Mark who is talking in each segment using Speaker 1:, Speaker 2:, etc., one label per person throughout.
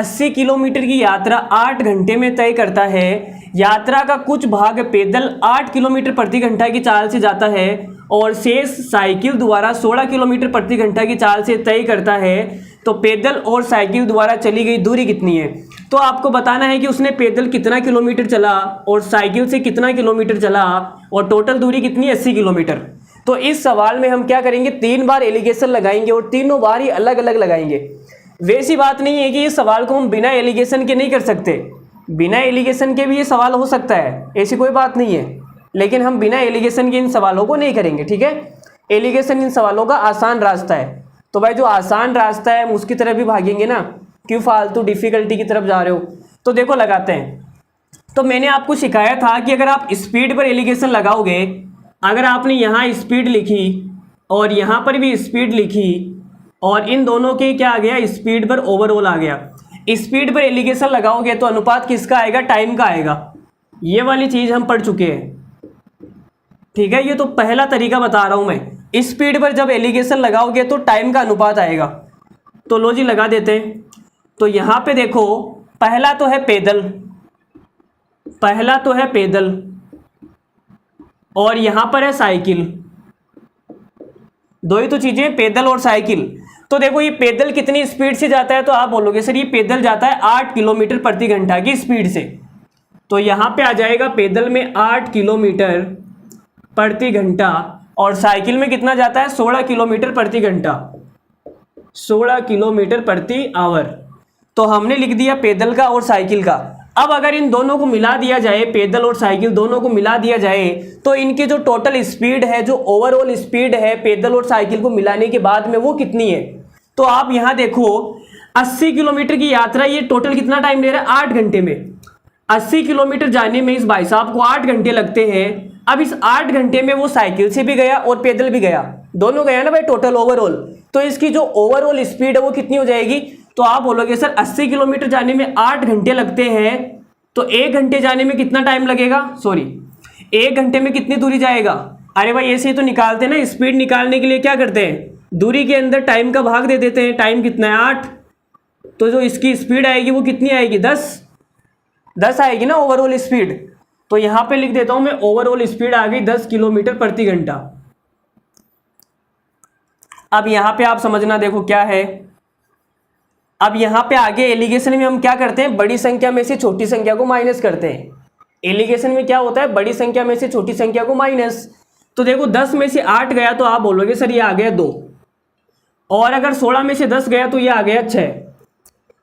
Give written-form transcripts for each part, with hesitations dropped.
Speaker 1: 80 kilometre की यात्रा 8 घंटे में तय करता है। यात्रा का कुछ भाग पैदल 8 किलोमीटर प्रति घंटा की चाल से जाता है और शेष साइकिल द्वारा 16 किलोमीटर प्रति घंटा की चाल से तय करता है। तो पैदल और साइकिल द्वारा चली गई दूरी कितनी है? तो आपको बताना है कि उसने पैदल कितना किलोमीटर चला और साइकिल से कितना किलोमीटर चला और टोटल दूरी कितनी है, 80 किलोमीटर। तो इस सवाल में हम क्या करेंगे, 3 बार एलिगेशन लगाएंगे और तीनों बार ही अलग अलग लगाएंगे। वैसी बात नहीं है कि इस सवाल को हम बिना एलिगेशन के नहीं कर सकते, बिना एलिगेशन के भी ये सवाल हो सकता है, ऐसी कोई बात नहीं है, लेकिन हम बिना एलिगेशन के इन सवालों को नहीं करेंगे। ठीक है, एलिगेशन इन सवालों का आसान रास्ता है। तो भाई जो आसान रास्ता है हम उसकी तरफ भी भागेंगे ना, क्यों फालतू डिफिकल्टी की तरफ जा रहे हो। तो देखो लगाते हैं। तो मैंने आपको सिखाया था कि अगर आप स्पीड पर एलिगेशन लगाओगे, अगर आपने यहाँ स्पीड लिखी और यहाँ पर भी स्पीड लिखी और इन दोनों के क्या आ गया, स्पीड पर ओवरऑल आ गया। स्पीड पर एलिगेशन लगाओगे तो अनुपात किसका आएगा, टाइम का आएगा। ये वाली चीज़ हम पढ़ चुके हैं। ठीक है, ये तो पहला तरीका बता रहा हूँ मैं। स्पीड पर जब एलिगेशन लगाओगे तो टाइम का अनुपात आएगा। तो लो जी लगा देते हैं। तो यहाँ पे देखो, पहला तो है पैदल, पहला तो है पैदल और यहाँ पर है साइकिल। दो ही तो चीजें, पैदल और साइकिल। तो देखो ये पैदल कितनी स्पीड से जाता है, तो आप बोलोगे सर ये पैदल जाता है 8 किलोमीटर प्रति घंटा की स्पीड से। तो यहाँ पे आ जाएगा पैदल में 8 किलोमीटर प्रति घंटा और साइकिल में कितना जाता है, 16 किलोमीटर प्रति घंटा, 16 किलोमीटर प्रति आवर। तो हमने लिख दिया पैदल का और साइकिल का। अब अगर इन दोनों को मिला दिया जाए, पैदल और साइकिल दोनों को मिला दिया जाए, तो इनकी जो टोटल स्पीड है, जो ओवरऑल स्पीड है पैदल और साइकिल को मिलाने के बाद में, वो कितनी है। तो आप यहाँ देखो 80 किलोमीटर की यात्रा, ये टोटल कितना टाइम ले रहा है, 8 घंटे में। 80 किलोमीटर जाने में इस भाई साहब को 8 घंटे लगते हैं। अब इस 8 घंटे में वो साइकिल से भी गया और पैदल भी गया, दोनों गया ना भाई टोटल ओवरऑल। तो इसकी जो ओवरऑल स्पीड है वो कितनी हो जाएगी। तो आप बोलोगे सर 80 किलोमीटर जाने में 8 घंटे लगते हैं, तो 1 घंटे जाने में कितना टाइम लगेगा, सॉरी 1 घंटे में कितनी दूरी जाएगा। अरे भाई ऐसे ही तो निकालते हैं ना, स्पीड निकालने के लिए क्या करते हैं, दूरी के अंदर टाइम का भाग दे देते हैं। टाइम कितना है, 8। तो जो इसकी स्पीड आएगी वो कितनी आएगी, 10 आएगी ना ओवरऑल स्पीड। तो यहाँ पे लिख देता हूँ मैं, ओवरऑल स्पीड आ गई 10 किलोमीटर प्रति घंटा। अब यहाँ पे आप समझना, देखो क्या है। अब यहाँ पे आगे एलिगेशन में हम क्या करते हैं, बड़ी संख्या में से छोटी संख्या को माइनस करते हैं। एलिगेशन में क्या होता है, बड़ी संख्या में से छोटी संख्या को माइनस। तो देखो 10 में से 8 गया तो आप बोलोगे सर ये आ गया 2, और अगर 16 में से 10 गया तो ये आ गया 6।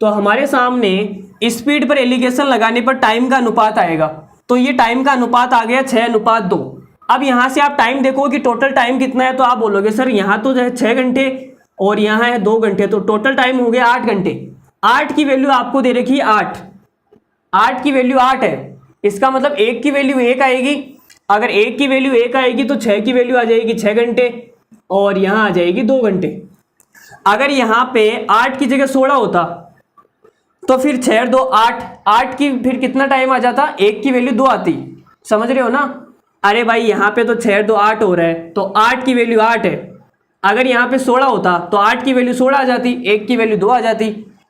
Speaker 1: तो हमारे सामने स्पीड पर एलिगेशन लगाने पर टाइम का अनुपात आएगा। तो ये टाइम का अनुपात आ गया 6:2। अब यहाँ से आप टाइम देखो कि टोटल टाइम कितना है, तो आप बोलोगे सर यहाँ तो है 6 घंटे और यहाँ है 2 घंटे, तो टोटल टाइम हो गया 8 घंटे। 8 की वैल्यू आपको दे रखी है 8 की वैल्यू 8 है। इसका मतलब 1 की वैल्यू 1 आएगी। अगर 1 की वैल्यू 1 आएगी तो 6 की वैल्यू आ जाएगी 6 घंटे और यहाँ आ जाएगी 2 घंटे। अगर यहाँ पे 8 की जगह 16 होता तो फिर 6 और 2 8, 8 की फिर कितना टाइम आ जाता, 1 की वैल्यू 2 आती। समझ रहे हो ना। अरे भाई यहाँ पे तो 6 और 2 8 हो रहा है, तो 8 की वैल्यू 8 है। अगर यहाँ पे 16 होता तो 8 की वैल्यू 16 आ जाती, 1 की वैल्यू 2 आ जाती,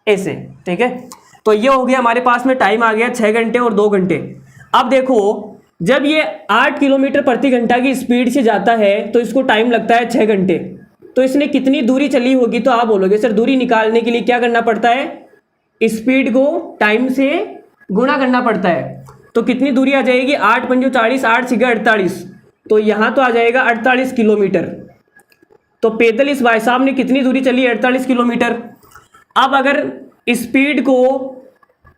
Speaker 1: ऐसे। ठीक है, तो ये हो गया हमारे पास में टाइम आ गया 6 घंटे और 2 घंटे। अब देखो जब ये 8 किलोमीटर प्रति घंटा की स्पीड से जाता है तो इसको टाइम लगता है 6 घंटे। तो इसने कितनी दूरी चली होगी, तो आप बोलोगे सर दूरी निकालने के लिए क्या करना पड़ता है, स्पीड को टाइम से गुणा करना पड़ता है। तो कितनी दूरी आ जाएगी, 8 पंजो 40, 8 छः 48, तो यहाँ तो आ जाएगा 48 किलोमीटर। तो पैदल इस भाई साहब ने कितनी दूरी चली, 48 किलोमीटर। अब अगर स्पीड को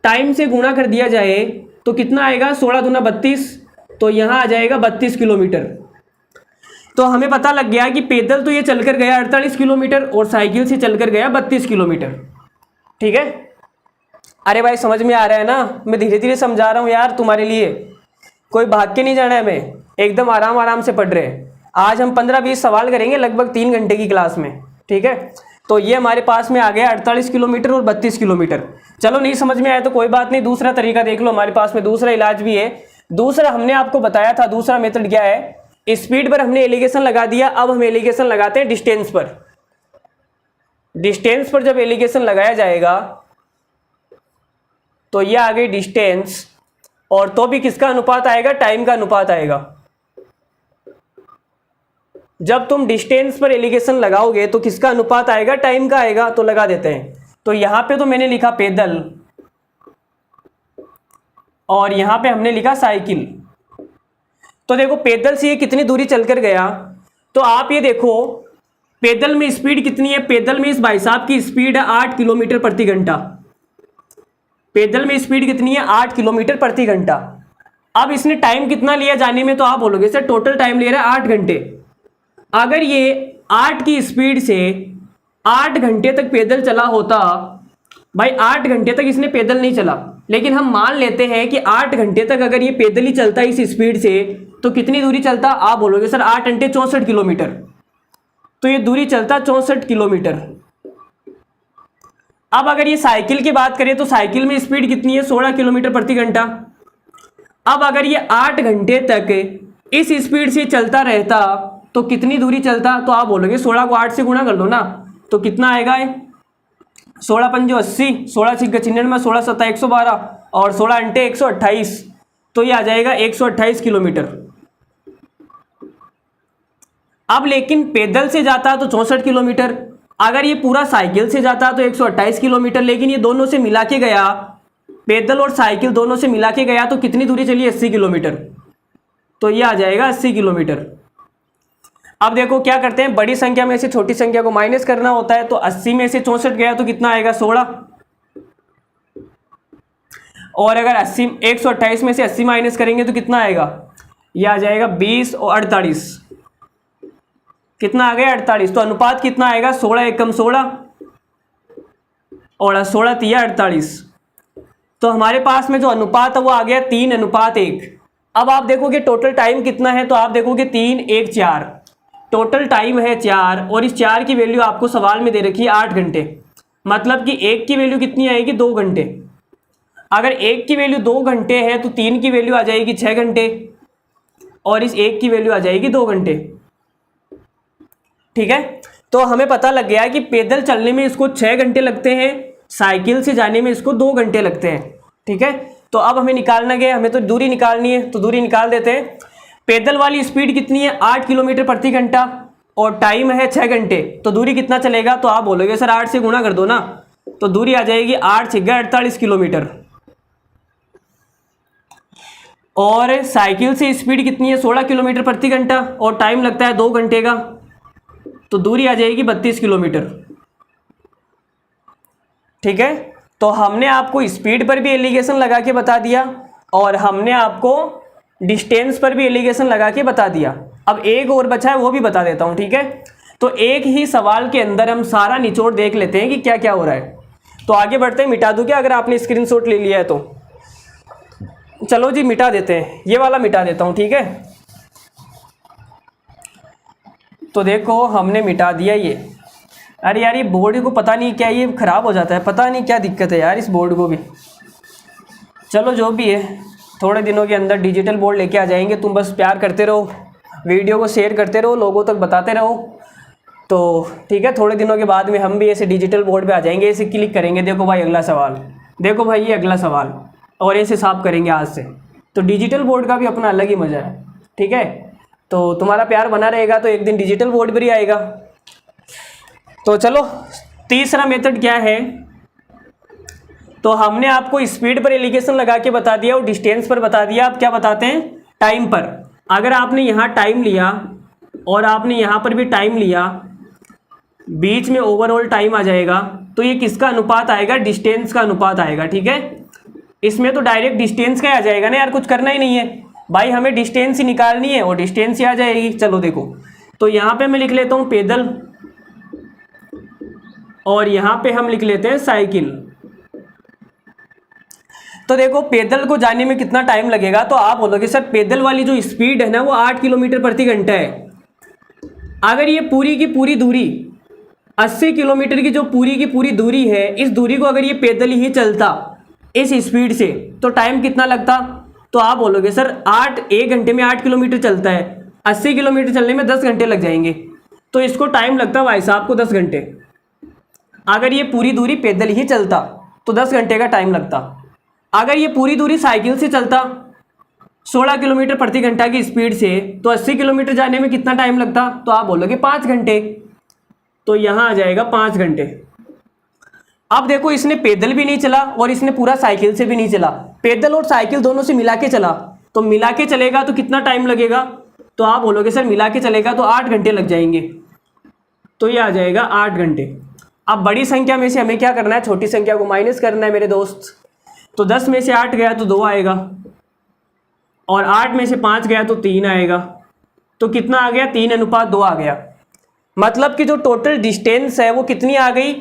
Speaker 1: टाइम से गुणा कर दिया जाए तो कितना आएगा, 16 दूना 32, तो यहाँ आ जाएगा 32 किलोमीटर। तो हमें पता लग गया कि पैदल तो ये चलकर गया 48 किलोमीटर और साइकिल से चलकर गया 32 किलोमीटर। ठीक है, अरे भाई समझ में आ रहा है ना, मैं धीरे धीरे समझा रहा हूँ यार तुम्हारे लिए, कोई भाग के नहीं जाना है, मैं एकदम आराम आराम से पढ़ रहे हैं। आज हम 15-20 सवाल करेंगे लगभग 3 घंटे की क्लास में। ठीक है, तो ये हमारे पास में आ गया 48 किलोमीटर और 32 किलोमीटर। चलो नहीं समझ में आया तो कोई बात नहीं, दूसरा तरीका देख लो, हमारे पास में दूसरा इलाज भी है। दूसरा हमने आपको बताया था, दूसरा मेथड क्या है, स्पीड पर हमने एलिगेशन लगा दिया। अब हम एलिगेशन लगाते हैं डिस्टेंस पर। डिस्टेंस पर जब एलिगेशन लगाया जाएगा तो ये आ गई डिस्टेंस, और तो भी किसका अनुपात आएगा, टाइम का अनुपात आएगा। जब तुम डिस्टेंस पर एलिगेशन लगाओगे तो किसका अनुपात आएगा, टाइम का आएगा। तो लगा देते हैं। तो यहां पे तो मैंने लिखा पैदल और यहां पे हमने लिखा साइकिल। तो देखो पैदल से ये कितनी दूरी चलकर गया, तो आप ये देखो पैदल में स्पीड कितनी है, पैदल में इस भाई साहब की स्पीड है 8 किलोमीटर प्रति घंटा। पैदल में स्पीड कितनी है, 8 किलोमीटर प्रति घंटा। अब इसने टाइम कितना लिया जाने में, तो आप बोलोगे सर टोटल टाइम ले रहा है 8 घंटे। अगर ये 8 की स्पीड से 8 घंटे तक पैदल चला होता, भाई 8 घंटे तक इसने पैदल नहीं चला, लेकिन हम मान लेते हैं कि 8 घंटे तक अगर ये पैदल ही चलता इस स्पीड से, तो कितनी दूरी चलता, आप बोलोगे सर 8 घंटे 64 किलोमीटर। तो ये दूरी चलता 64 किलोमीटर। अब अगर ये साइकिल की बात करें तो साइकिल में स्पीड कितनी है, 16 किलोमीटर प्रति घंटा। अब अगर ये 8 घंटे तक इस स्पीड से चलता रहता तो कितनी दूरी चलता, तो आप बोलोगे 16 को 8 से गुणा कर लो ना, तो कितना आएगा, 16 पंजो 80, 16 छिक्का 99, 16 सत्ता 112 और 16 अंटे 128। तो ये आ जाएगा 128 किलोमीटर। अब लेकिन पैदल से जाता तो 64 किलोमीटर, अगर ये पूरा साइकिल से जाता तो 128 किलोमीटर, लेकिन ये दोनों से मिला के गया, पैदल और साइकिल दोनों से मिला के गया, तो कितनी दूरी चली, 80 किलोमीटर। तो ये आ जाएगा 80 किलोमीटर। अब देखो क्या करते हैं, बड़ी संख्या में से छोटी संख्या को माइनस करना होता है। तो 80 में से 64 गया तो कितना आएगा, 16। और अगर 128 में से 80 माइनस करेंगे तो कितना आएगा, ये आ जाएगा 20 और 48। कितना आ गया, 48। तो अनुपात कितना आएगा, 16 एकम 16 और 16 तिया 48। तो हमारे पास में जो अनुपात है वो आ गया 3:1। अब आप देखोगे टोटल टाइम कितना है, तो आप देखोगे 3 1 4, टोटल टाइम है 4, और इस 4 की वैल्यू आपको सवाल में दे रखी है 8 घंटे। मतलब कि 1 की वैल्यू कितनी आएगी, 2 घंटे। अगर 1 की वैल्यू 2 घंटे है तो 3 की वैल्यू आ जाएगी 6 घंटे, और इस 1 की वैल्यू आ जाएगी 2 घंटे। ठीक है, तो हमें पता लग गया कि पैदल चलने में इसको 6 घंटे लगते हैं, साइकिल से जाने में इसको 2 घंटे लगते हैं। ठीक है, तो अब हमें निकालना गया, हमें तो दूरी निकालनी है, तो दूरी निकाल देते हैं। पैदल वाली स्पीड कितनी है, 8 किलोमीटर प्रति घंटा, और टाइम है 6 घंटे। तो दूरी कितना चलेगा, तो आप बोलोगे सर 8 से गुणा कर दो ना, तो दूरी आ जाएगी 8 छिक्का 48 किलोमीटर। और साइकिल से स्पीड कितनी है, 16 किलोमीटर प्रति घंटा, और टाइम लगता है 2 घंटे का, तो दूरी आ जाएगी 32 किलोमीटर। ठीक है, तो हमने आपको स्पीड पर भी एलिगेशन लगा के बता दिया, और हमने आपको डिस्टेंस पर भी एलिगेशन लगा के बता दिया। अब एक और बचा है, वो भी बता देता हूं। ठीक है, तो एक ही सवाल के अंदर हम सारा निचोड़ देख लेते हैं कि क्या क्या हो रहा है। तो आगे बढ़ते हैं। मिटा दूं क्या, अगर आपने स्क्रीनशॉट ले लिया है तो? चलो जी मिटा देते हैं, ये वाला मिटा देता हूं। ठीक है, तो देखो हमने मिटा दिया ये। अरे यार ये बोर्ड को पता नहीं क्या ये ख़राब हो जाता है, पता नहीं क्या दिक्कत है यार इस बोर्ड को भी। चलो जो भी है, थोड़े दिनों के अंदर डिजिटल बोर्ड लेके आ जाएंगे। तुम बस प्यार करते रहो, वीडियो को शेयर करते रहो, लोगों तक बताते रहो। तो ठीक है, थोड़े दिनों के बाद में हम भी ऐसे डिजिटल बोर्ड पे आ जाएंगे। ऐसे क्लिक करेंगे, देखो भाई अगला सवाल, देखो भाई ये अगला सवाल, और ऐसे साफ करेंगे आज से। तो डिजिटल बोर्ड का भी अपना अलग ही मज़ा है। ठीक है, तो तुम्हारा प्यार बना रहेगा तो एक दिन डिजिटल बोर्ड पर ही आएगा। तो चलो तीसरा मेथड क्या है, तो हमने आपको स्पीड पर एलिगेशन लगा के बता दिया और डिस्टेंस पर बता दिया। आप क्या बताते हैं, टाइम पर। अगर आपने यहाँ टाइम लिया और आपने यहाँ पर भी टाइम लिया, बीच में ओवरऑल टाइम आ जाएगा, तो ये किसका अनुपात आएगा, डिस्टेंस का अनुपात आएगा। ठीक है, इसमें तो डायरेक्ट डिस्टेंस का आ जाएगा ना यार, कुछ करना ही नहीं है भाई, हमें डिस्टेंस ही निकालनी है और डिस्टेंस ही आ जाएगी। चलो देखो, तो यहाँ पे मैं लिख लेता हूँ पैदल, और यहाँ पे हम लिख लेते हैं साइकिल। तो देखो पैदल को जाने में कितना टाइम लगेगा, तो आप बोलोगे सर पैदल वाली जो स्पीड है ना वो 8 किलोमीटर प्रति घंटा है। अगर ये पूरी की पूरी दूरी 80 किलोमीटर की जो पूरी की पूरी दूरी है, इस दूरी को अगर ये पैदल ही चलता इस स्पीड से, तो टाइम कितना लगता, तो आप बोलोगे सर 1 घंटे में 8 किलोमीटर चलता है, 80 किलोमीटर चलने में 10 घंटे लग जाएंगे, तो इसको टाइम लगता भाई साहब को 10 घंटे। अगर ये पूरी दूरी पैदल ही चलता तो 10 घंटे का टाइम लगता। अगर ये पूरी दूरी साइकिल से चलता 16 किलोमीटर प्रति घंटा की स्पीड से, तो 80 किलोमीटर जाने में कितना टाइम लगता? तो आप बोलोगे 5 घंटे। तो यहाँ आ जाएगा 5 घंटे। अब देखो, इसने पैदल भी नहीं चला और इसने पूरा साइकिल से भी नहीं चला, पैदल और साइकिल दोनों से मिला के चला। तो मिला के चलेगा तो कितना टाइम लगेगा? तो आप बोलोगे सर मिला के चलेगा तो 8 घंटे लग जाएंगे। तो ये आ जाएगा 8 घंटे। अब बड़ी संख्या में से हमें क्या करना है? छोटी संख्या को माइनस करना है मेरे दोस्त। तो 10 में से 8 गया तो 2 आएगा, और 8 में से 5 गया तो 3 आएगा। तो कितना आ गया? 3:2 आ गया। मतलब कि जो टोटल डिस्टेंस है वो कितनी आ गई?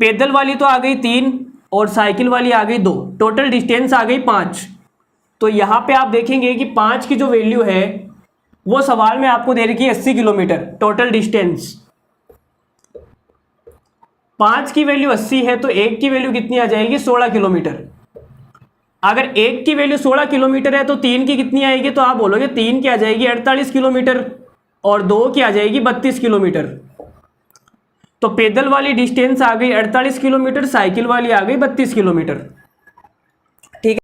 Speaker 1: पैदल वाली तो आ गई 3 और साइकिल वाली आ गई 2, टोटल डिस्टेंस आ गई 5। तो यहाँ पे आप देखेंगे कि 5 की जो वैल्यू है वो सवाल में आपको दे रखी है 80 किलोमीटर टोटल डिस्टेंस। 5 की वैल्यू 80 है तो 1 की वैल्यू कितनी आ जाएगी? 16 किलोमीटर। अगर 1 की वैल्यू 16 किलोमीटर है तो 3 की कितनी आएगी? तो आप बोलोगे 3 की आ जाएगी 48 किलोमीटर और 2 की आ जाएगी 32 किलोमीटर। तो पैदल वाली डिस्टेंस आ गई 48 किलोमीटर, साइकिल वाली आ गई 32 किलोमीटर।